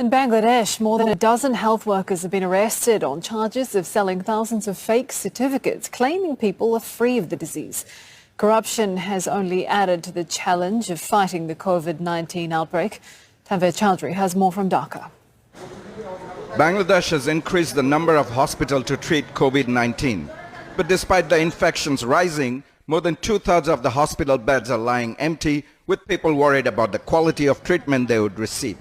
In Bangladesh, more than a dozen health workers have been arrested on charges of selling thousands of fake certificates claiming people are free of the disease. Corruption has only added to the challenge of fighting the COVID-19 outbreak. Tanvir Chowdhury has more from Dhaka. Bangladesh has increased the number of hospitals to treat COVID-19. But despite the infections rising, more than two-thirds of the hospital beds are lying empty, with people worried about the quality of treatment they would receive.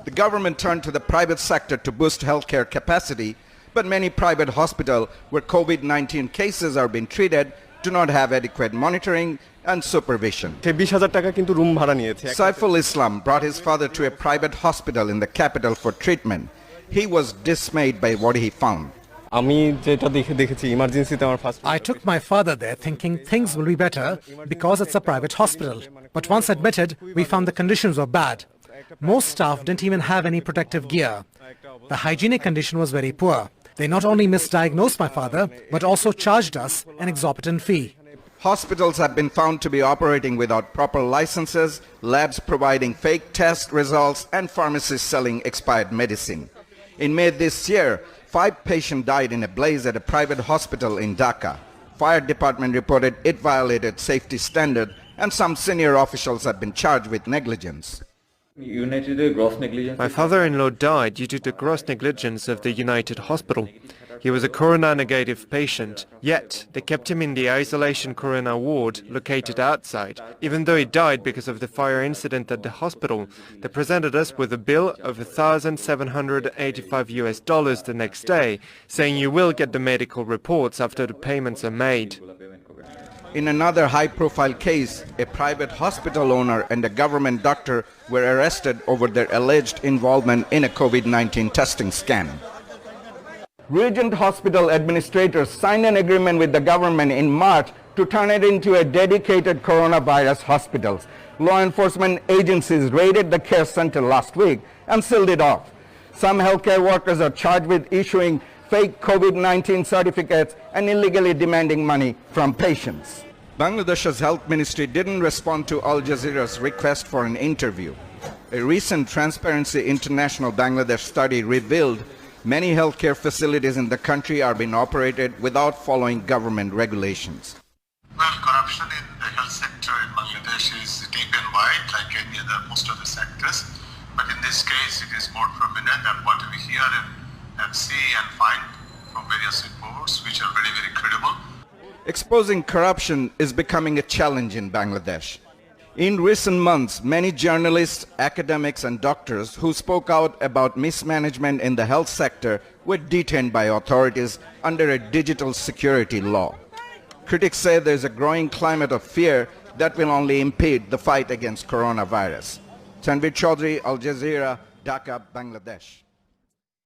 The government turned to the private sector to boost healthcare capacity, but many private hospitals where COVID-19 cases are being treated do not have adequate monitoring and supervision. Saiful Islam brought his father to a private hospital in the capital for treatment. He was dismayed by what he found. I took my father there thinking things will be better because it's a private hospital. But once admitted, we found the conditions were bad. Most staff didn't even have any protective gear. The hygienic condition was very poor. They not only misdiagnosed my father, but also charged us an exorbitant fee. Hospitals have been found to be operating without proper licenses, labs providing fake test results, and pharmacies selling expired medicine. In May this year, 5 patients died in a blaze at a private hospital in Dhaka. Fire department reported it violated safety standard, and some senior officials have been charged with negligence. My father-in-law died due to the gross negligence of the United Hospital. He was a corona-negative patient, yet they kept him in the isolation corona ward located outside. Even though he died because of the fire incident at the hospital, they presented us with a bill of $1,785 the next day, saying you will get the medical reports after the payments are made. In another high-profile case, a private hospital owner and a government doctor were arrested over their alleged involvement in a COVID-19 testing scam. Regent Hospital administrators signed an agreement with the government in March to turn it into a dedicated coronavirus hospital. Law enforcement agencies raided the care center last week and sealed it off. Some healthcare workers are charged with issuing fake COVID-19 certificates and illegally demanding money from patients. Bangladesh's health ministry didn't respond to Al Jazeera's request for an interview. A recent Transparency International Bangladesh study revealed many healthcare facilities in the country are being operated without following government regulations. Well, corruption in the health sector in Bangladesh is deep and wide, like any other most of the sectors. But in this case, it is more prominent than what we hear and see and find from various reports, which are very, very credible. Exposing corruption is becoming a challenge in Bangladesh. In recent months, many journalists, academics and doctors who spoke out about mismanagement in the health sector were detained by authorities under a digital security law. Critics say there is a growing climate of fear that will only impede the fight against coronavirus. Tanvir Chowdhury, Al Jazeera, Dhaka, Bangladesh.